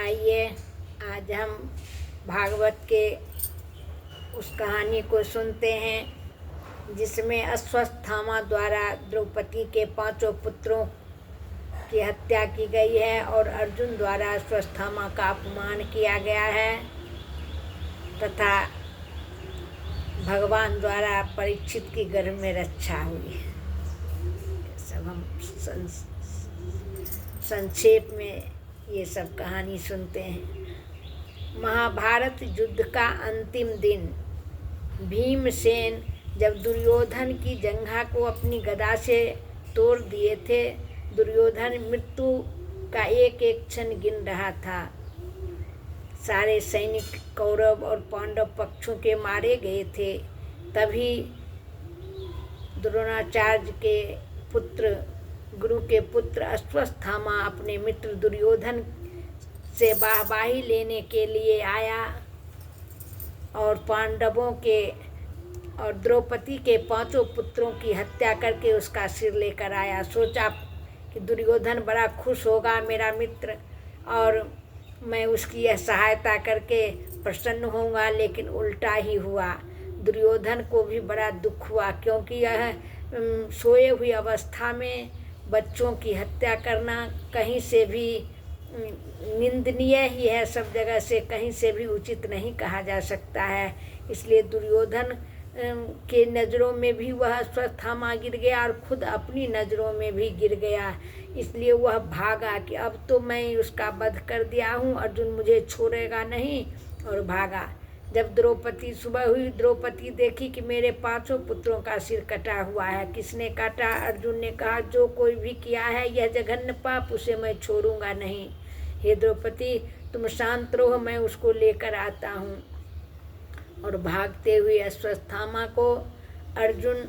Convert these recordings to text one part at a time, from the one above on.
आइए आज हम भागवत के उस कहानी को सुनते हैं जिसमें अश्वत्थामा द्वारा द्रौपदी के 5 पुत्रों की हत्या की गई है और अर्जुन द्वारा अश्वत्थामा का अपमान किया गया है तथा भगवान द्वारा परीक्षित की गर्भ में रक्षा हुई है। सब हम संक्षेप में ये सब कहानी सुनते हैं। महाभारत युद्ध का अंतिम दिन भीमसेन जब दुर्योधन की जंघा को अपनी गदा से तोड़ दिए थे, दुर्योधन मृत्यु का एक एक क्षण गिन रहा था। सारे सैनिक कौरव और पांडव पक्षों के मारे गए थे। तभी द्रोणाचार्य के पुत्र, गुरु के पुत्र अश्वत्थामा अपने मित्र दुर्योधन से वाहवाही लेने के लिए आया और पांडवों के और द्रौपदी के 5 पुत्रों की हत्या करके उसका सिर लेकर आया। सोचा कि दुर्योधन बड़ा खुश होगा मेरा मित्र और मैं उसकी यह सहायता करके प्रसन्न होऊंगा, लेकिन उल्टा ही हुआ। दुर्योधन को भी बड़ा दुख हुआ क्योंकि यह सोए हुई अवस्था में बच्चों की हत्या करना कहीं से भी निंदनीय ही है, सब जगह से कहीं से भी उचित नहीं कहा जा सकता है। इसलिए दुर्योधन के नज़रों में भी वह अश्वत्थामा गिर गया और खुद अपनी नज़रों में भी गिर गया। इसलिए वह भागा कि अब तो मैं उसका वध कर दिया हूँ, अर्जुन मुझे छोड़ेगा नहीं, और भागा। जब द्रौपदी सुबह हुई, द्रौपदी देखी कि मेरे 5 पुत्रों का सिर कटा हुआ है। किसने काटा? अर्जुन ने कहा जो कोई भी किया है यह जघन्य पाप, उसे मैं छोड़ूंगा नहीं। हे द्रौपदी तुम शांत रहो, मैं उसको लेकर आता हूँ। और भागते हुए अश्वत्थामा को अर्जुन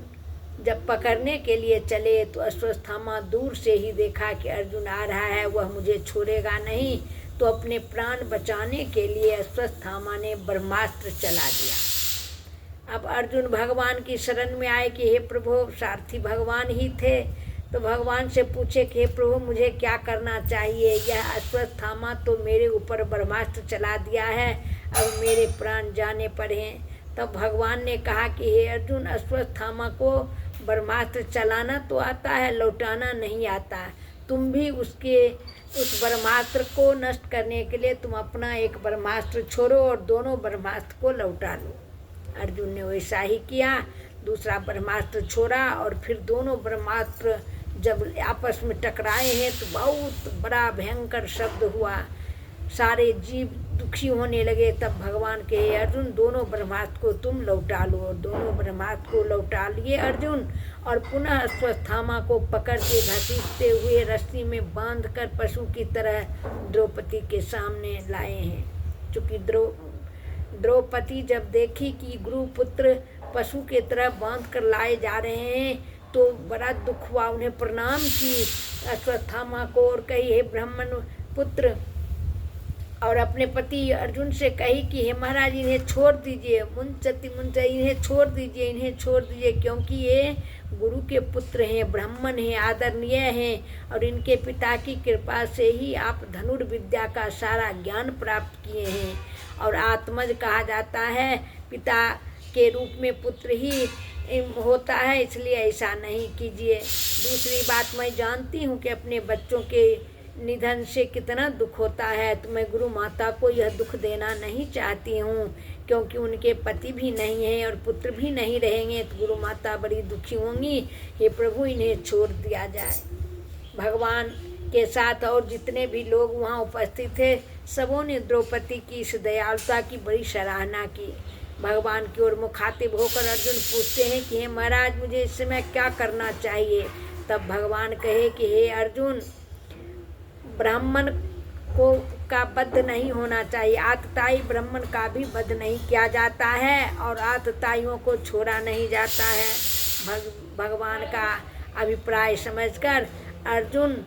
जब पकड़ने के लिए चले तो अश्वत्थामा दूर से ही देखा कि अर्जुन आ रहा है, वह मुझे छोड़ेगा नहीं, तो अपने प्राण बचाने के लिए अश्वत्थामा ने ब्रह्मास्त्र चला दिया। अब अर्जुन भगवान की शरण में आए कि हे प्रभु, सारथी भगवान ही थे, तो भगवान से पूछे कि हे प्रभु मुझे क्या करना चाहिए? यह अश्वत्थामा तो मेरे ऊपर ब्रह्मास्त्र चला दिया है, अब मेरे प्राण जाने पर हैं। तब भगवान ने कहा कि हे अर्जुन, अश्वत्थामा को ब्रह्मास्त्र चलाना तो आता है, लौटाना नहीं आता। तुम भी उस ब्रह्मास्त्र को नष्ट करने के लिए तुम अपना एक ब्रह्मास्त्र छोड़ो और दोनों ब्रह्मास्त्र को लौटा लो। अर्जुन ने वैसा ही किया, दूसरा ब्रह्मास्त्र छोड़ा और फिर दोनों ब्रह्मास्त्र जब आपस में टकराए हैं तो बहुत बड़ा भयंकर शब्द हुआ, सारे जीव दुखी होने लगे। तब भगवान के हे अर्जुन, दोनों ब्रह्मास्त्र को तुम लौटा लो। और दोनों ब्रह्मास्त्र को लौटा लिए अर्जुन और पुनः अश्वत्थामा को पकड़ के घसीटते हुए रस्सी में बांधकर पशु की तरह द्रौपदी के सामने लाए हैं। चूँकि द्रौपदी जब देखी कि गुरुपुत्र पशु के तरह बांध कर लाए जा रहे हैं तो बड़ा दुख हुआ, उन्हें प्रणाम की अश्वत्थामा को और कही हे ब्राह्मण पुत्र, और अपने पति अर्जुन से कही कि हे महाराज इन्हें छोड़ दीजिए, इन्हें छोड़ दीजिए, क्योंकि ये गुरु के पुत्र हैं, ब्राह्मण हैं, आदरणीय हैं और इनके पिता की कृपा से ही आप धनुर्विद्या का सारा ज्ञान प्राप्त किए हैं। और आत्मज कहा जाता है, पिता के रूप में पुत्र ही होता है, इसलिए ऐसा नहीं कीजिए। दूसरी बात, मैं जानती हूँ कि अपने बच्चों के निधन से कितना दुख होता है, तो मैं गुरु माता को यह दुख देना नहीं चाहती हूँ, क्योंकि उनके पति भी नहीं हैं और पुत्र भी नहीं रहेंगे तो गुरु माता बड़ी दुखी होंगी। हे प्रभु इन्हें छोड़ दिया जाए। भगवान के साथ और जितने भी लोग वहाँ उपस्थित थे सबों ने द्रौपदी की इस दयालुता की बड़ी सराहना की। भगवान की ओर मुखातिब होकर अर्जुन पूछते हैं कि हे महाराज मुझे इस समय क्या करना चाहिए? तब भगवान कहे कि हे अर्जुन, ब्राह्मण को का वध नहीं होना चाहिए, आतताई ब्राह्मण का भी वध नहीं किया जाता है और आतताइयों को छोड़ा नहीं जाता है। भगवान का अभिप्राय समझकर अर्जुन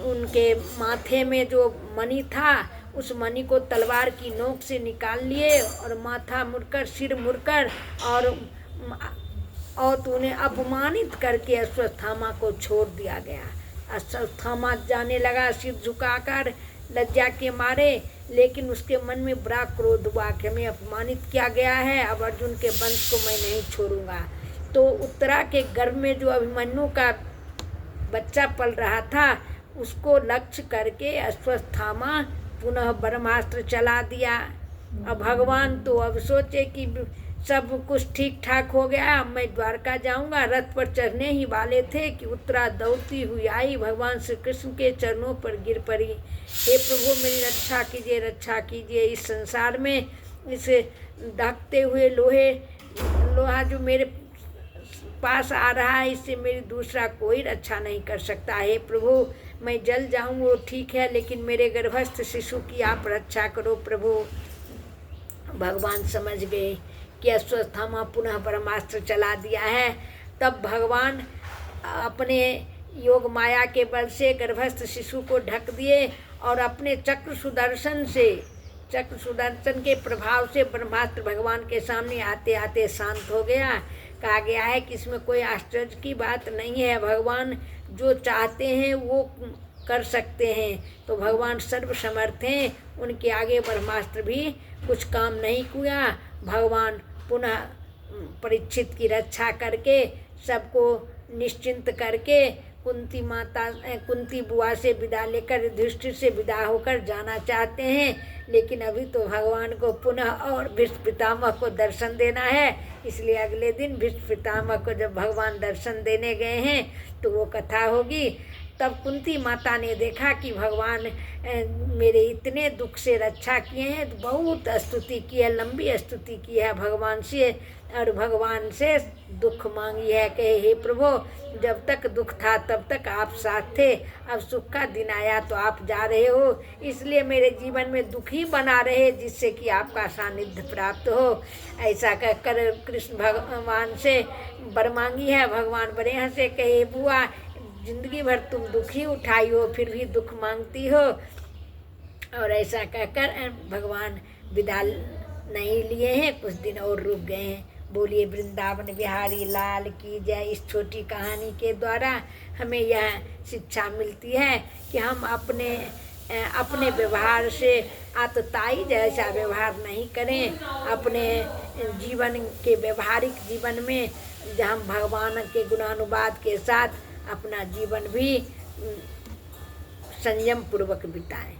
उनके माथे में जो मणि था उस मणि को तलवार की नोक से निकाल लिए और माथा मुड़कर, सिर मुड़कर और तो उन्हें अपमानित करके अश्वत्थामा को छोड़ दिया गया। अश्वत्थामा जाने लगा सिर झुकाकर लज्जा के मारे लेकिन उसके मन में बड़ा क्रोध हुआ कि हमें अपमानित किया गया है, अब अर्जुन के वंश को मैं नहीं छोड़ूंगा। तो उत्तरा के गर्भ में जो अभिमन्यु का बच्चा पल रहा था, उसको लक्ष्य करके अश्वत्थामा पुनः ब्रह्मास्त्र चला दिया। अब भगवान तो अब सोचे कि सब कुछ ठीक ठाक हो गया, अब मैं द्वारका जाऊंगा। रथ पर चढ़ने ही वाले थे कि उत्तरा दौड़ती हुई आई, भगवान श्री कृष्ण के चरणों पर गिर पड़ी। हे प्रभु, मेरी रक्षा कीजिए, रक्षा कीजिए। इस संसार में इस दहकते हुए लोहा जो मेरे पास आ रहा है, इससे मेरी दूसरा कोई रक्षा नहीं कर सकता। हे प्रभु, मैं जल जाऊं वो ठीक है, लेकिन मेरे गर्भस्थ शिशु की आप रक्षा करो प्रभु। भगवान समझ गए कि अश्वत्थामा पुनः ब्रह्मास्त्र चला दिया है। तब भगवान अपने योग माया के बल से गर्भस्थ शिशु को ढक दिए और अपने चक्र सुदर्शन के प्रभाव से ब्रह्मास्त्र भगवान के सामने आते आते शांत हो गया। कहा गया है कि इसमें कोई आश्चर्य की बात नहीं है, भगवान जो चाहते हैं वो कर सकते हैं। तो भगवान सर्वसमर्थ हैं, उनके आगे ब्रह्मास्त्र भी कुछ काम नहीं किया। भगवान पुनः परीक्षित की रक्षा करके सबको निश्चिंत करके कुंती बुआ से विदा लेकर युधिष्ठिर से विदा होकर जाना चाहते हैं, लेकिन अभी तो भगवान को पुनः और भीष्म पितामह को दर्शन देना है। इसलिए अगले दिन भीष्म पितामह को जब भगवान दर्शन देने गए हैं तो वो कथा होगी। तब कुंती माता ने देखा कि भगवान मेरे इतने दुख से रक्षा किए हैं, तो बहुत स्तुति की है, लंबी स्तुति की है भगवान से, और भगवान से दुख मांगी है। कहे हे प्रभु, जब तक दुख था तब तक आप साथ थे, अब सुख का दिन आया तो आप जा रहे हो, इसलिए मेरे जीवन में दुख ही बना रहे, जिससे कि आपका सानिध्य प्राप्त हो। ऐसा कहकर कृष्ण भगवान से वर मांगी है। भगवान बड़े हंसे, कहे बुआ, जिंदगी भर तुम दुख ही उठाई हो, फिर भी दुख मांगती हो। और ऐसा कहकर भगवान विदा नहीं लिए हैं, कुछ दिन और रुक गए हैं। बोलिए वृंदावन बिहारी लाल की जय। इस छोटी कहानी के द्वारा हमें यह शिक्षा मिलती है कि हम अपने व्यवहार से आतताई जैसा व्यवहार नहीं करें। अपने जीवन के व्यवहारिक जीवन में हम भगवान के गुणानुवाद के साथ अपना जीवन भी संयम पूर्वक बिताएं।